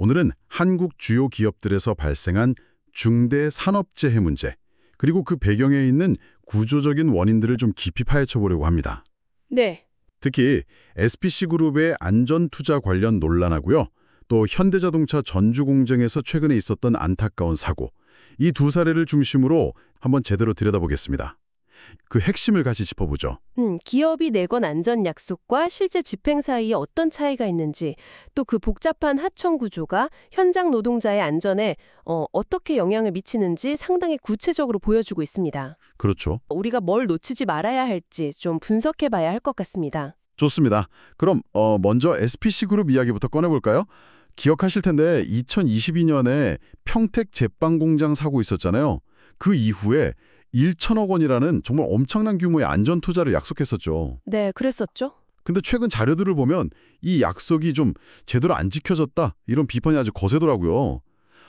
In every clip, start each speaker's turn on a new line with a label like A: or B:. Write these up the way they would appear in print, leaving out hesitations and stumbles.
A: 오늘은 한국 주요 기업들에서 발생한 중대 산업재해 문제, 그리고 그 배경에 있는 구조적인 원인들을 좀 깊이 파헤쳐 보려고 합니다.
B: 네.
A: 특히 SPC그룹의 안전투자 관련 논란하고요. 또 현대자동차 전주공장에서 최근에 있었던 안타까운 사고, 이 두 사례를 중심으로 한번 제대로 들여다보겠습니다. 그 핵심을 같이 짚어보죠.
B: 기업이 내건 안전 약속과 실제 집행 사이에 어떤 차이가 있는지, 또 그 복잡한 하청 구조가 현장 노동자의 안전에 어떻게 영향을 미치는지 상당히 구체적으로 보여주고 있습니다.
A: 그렇죠.
B: 우리가 뭘 놓치지 말아야 할지 좀 분석해 봐야 할 것 같습니다.
A: 좋습니다. 그럼 먼저 SPC그룹 이야기부터 꺼내볼까요? 기억하실 텐데 2022년에 평택 제빵공장 사고 있었잖아요. 그 이후에 1천억 원이라는 정말 엄청난 규모의 안전 투자를 약속했었죠.
B: 네, 그랬었죠.
A: 근데 최근 자료들을 보면 이 약속이 좀 제대로 안 지켜졌다, 이런 비판이 아주 거세더라고요.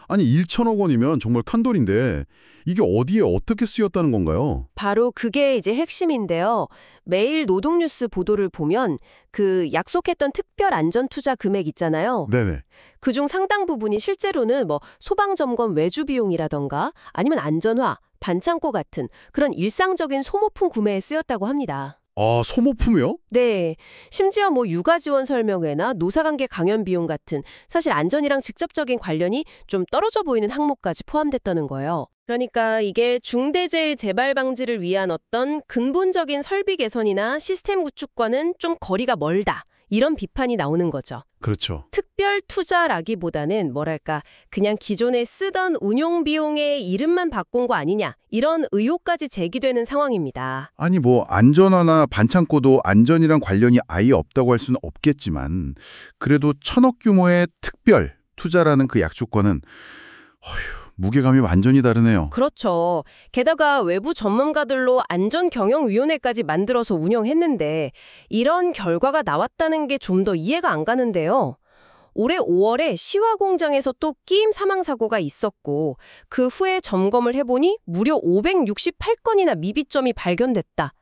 A: 아니 1천억 원이면 정말 큰 돈인데 이게 어디에 어떻게 쓰였다는 건가요?
B: 바로 그게 이제 핵심인데요. 매일 노동뉴스 보도를 보면 그 약속했던 특별 안전 투자 금액 있잖아요.
A: 네네.
B: 그중 상당 부분이 실제로는 소방점검 외주 비용이라던가 아니면 안전화, 반창고 같은 그런 일상적인 소모품 구매에 쓰였다고 합니다.
A: 아, 소모품이요?
B: 네. 심지어 육아 지원 설명회나 노사관계 강연 비용 같은 사실 안전이랑 직접적인 관련이 좀 떨어져 보이는 항목까지 포함됐다는 거예요. 그러니까 이게 중대재해 재발 방지를 위한 어떤 근본적인 설비 개선이나 시스템 구축과는 좀 거리가 멀다, 이런 비판이 나오는 거죠.
A: 그렇죠.
B: 특별 투자라기보다는 그냥 기존에 쓰던 운용 비용의 이름만 바꾼 거 아니냐, 이런 의혹까지 제기되는 상황입니다.
A: 아니 안전화나 반창고도 안전이랑 관련이 아예 없다고 할 수는 없겠지만 그래도 1,000억 규모의 특별 투자라는 그 약속과는 무게감이 완전히 다르네요.
B: 그렇죠. 게다가 외부 전문가들로 안전경영위원회까지 만들어서 운영했는데 이런 결과가 나왔다는 게 좀 더 이해가 안 가는데요. 올해 5월에 시화 공장에서 또 끼임 사망 사고가 있었고 그 후에 점검을 해보니 무려 568건이나 미비점이 발견됐다.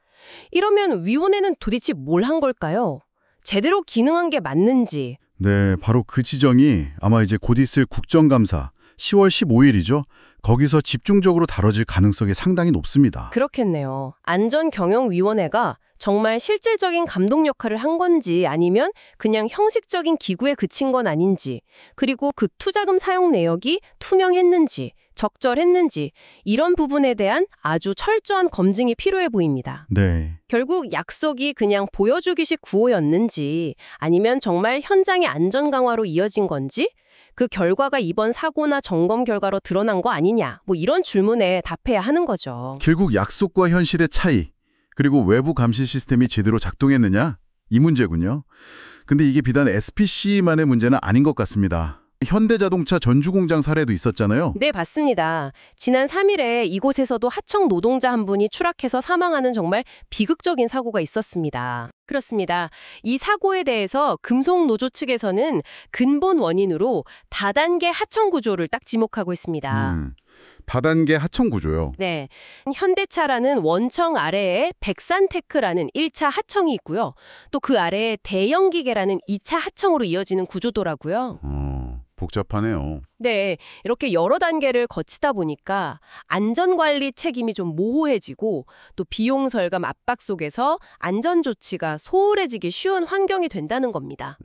B: 이러면 위원회는 도대체 뭘 한 걸까요? 제대로 기능한 게 맞는지.
A: 네, 바로 그 지정이 아마 이제 곧 있을 국정감사 10월 15일이죠. 거기서 집중적으로 다뤄질 가능성이 상당히 높습니다.
B: 그렇겠네요. 안전경영위원회가 정말 실질적인 감독 역할을 한 건지 아니면 그냥 형식적인 기구에 그친 건 아닌지, 그리고 그 투자금 사용 내역이 투명했는지, 적절했는지, 이런 부분에 대한 아주 철저한 검증이 필요해 보입니다.
A: 네.
B: 결국 약속이 그냥 보여주기식 구호였는지 아니면 정말 현장의 안전 강화로 이어진 건지, 그 결과가 이번 사고나 점검 결과로 드러난 거 아니냐, 이런 질문에 답해야 하는 거죠.
A: 결국 약속과 현실의 차이, 그리고 외부 감시 시스템이 제대로 작동했느냐? 이 문제군요. 근데 이게 비단 SPC만의 문제는 아닌 것 같습니다. 현대자동차 전주공장 사례도 있었잖아요.
B: 네, 맞습니다. 지난 3일에 이곳에서도 하청 노동자 한 분이 추락해서 사망하는 정말 비극적인 사고가 있었습니다. 그렇습니다. 이 사고에 대해서 금속노조 측에서는 근본 원인으로 다단계 하청 구조를 딱 지목하고 있습니다.
A: 다단계 하청 구조요.
B: 네. 현대차라는 원청 아래에 백산테크라는 1차 하청이 있고요. 또 그 아래에 대형기계라는 2차 하청으로 이어지는 구조더라고요.
A: 복잡하네요.
B: 네, 이렇게 여러 단계를 거치다 보니까 안전관리 책임이 좀 모호해지고 또 비용 절감 압박 속에서 안전조치가 소홀해지기 쉬운 환경이 된다는 겁니다.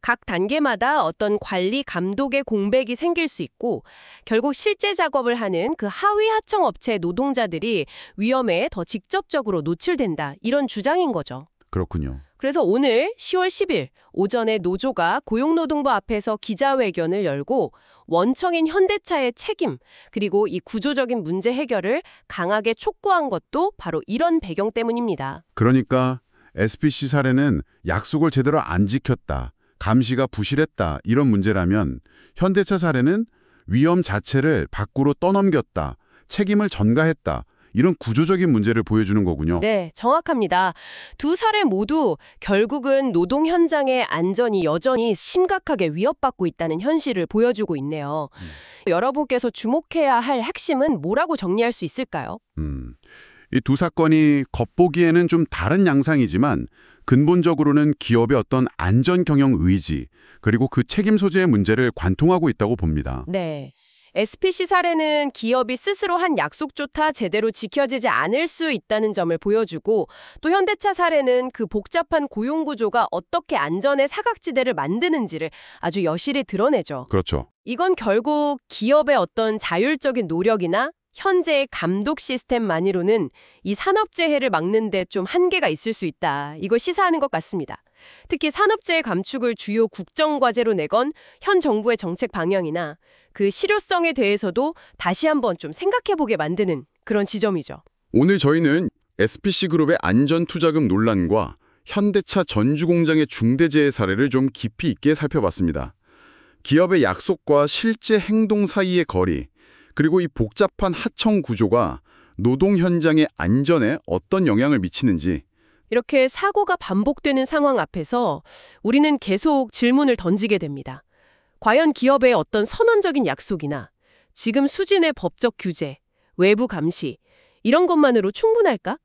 B: 각 단계마다 어떤 관리 감독의 공백이 생길 수 있고 결국 실제 작업을 하는 그 하위 하청 업체의 노동자들이 위험에 더 직접적으로 노출된다, 이런 주장인 거죠.
A: 그렇군요.
B: 그래서 오늘 10월 10일 오전에 노조가 고용노동부 앞에서 기자회견을 열고 원청인 현대차의 책임, 그리고 이 구조적인 문제 해결을 강하게 촉구한 것도 바로 이런 배경 때문입니다.
A: 그러니까 SPC 사례는 약속을 제대로 안 지켰다, 감시가 부실했다, 이런 문제라면 현대차 사례는 위험 자체를 밖으로 떠넘겼다, 책임을 전가했다, 이런 구조적인 문제를 보여주는 거군요.
B: 네, 정확합니다. 두 사례 모두 결국은 노동 현장의 안전이 여전히 심각하게 위협받고 있다는 현실을 보여주고 있네요. 여러분께서 주목해야 할 핵심은 뭐라고 정리할 수 있을까요?
A: 이 두 사건이 겉보기에는 좀 다른 양상이지만 근본적으로는 기업의 어떤 안전 경영 의지 그리고 그 책임 소재의 문제를 관통하고 있다고 봅니다.
B: 네. SPC 사례는 기업이 스스로 한 약속조차 제대로 지켜지지 않을 수 있다는 점을 보여주고 또 현대차 사례는 그 복잡한 고용구조가 어떻게 안전의 사각지대를 만드는지를 아주 여실히 드러내죠.
A: 그렇죠.
B: 이건 결국 기업의 어떤 자율적인 노력이나 현재의 감독 시스템만으로는 이 산업재해를 막는 데 좀 한계가 있을 수 있다. 이걸 시사하는 것 같습니다. 특히 산업재해 감축을 주요 국정과제로 내건 현 정부의 정책 방향이나 그 실효성에 대해서도 다시 한번 좀 생각해보게 만드는 그런 지점이죠.
C: 오늘 저희는 SPC그룹의 안전투자금 논란과 현대차 전주공장의 중대재해 사례를 좀 깊이 있게 살펴봤습니다. 기업의 약속과 실제 행동 사이의 거리, 그리고 이 복잡한 하청 구조가 노동 현장의 안전에 어떤 영향을 미치는지
B: 이렇게 사고가 반복되는 상황 앞에서 우리는 계속 질문을 던지게 됩니다. 과연 기업의 어떤 선언적인 약속이나 지금 수준의 법적 규제, 외부 감시 이런 것만으로 충분할까?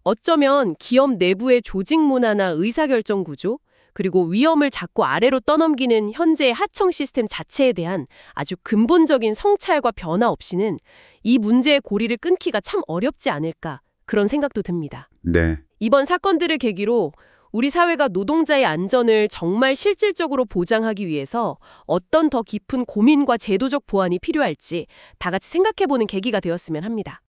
B: 어쩌면 기업 내부의 조직 문화나 의사결정 구조, 그리고 위험을 자꾸 아래로 떠넘기는 현재의 하청 시스템 자체에 대한 아주 근본적인 성찰과 변화 없이는 이 문제의 고리를 끊기가 참 어렵지 않을까 그런 생각도 듭니다.
A: 네.
B: 이번 사건들을 계기로 우리 사회가 노동자의 안전을 정말 실질적으로 보장하기 위해서 어떤 더 깊은 고민과 제도적 보완이 필요할지 다 같이 생각해보는 계기가 되었으면 합니다.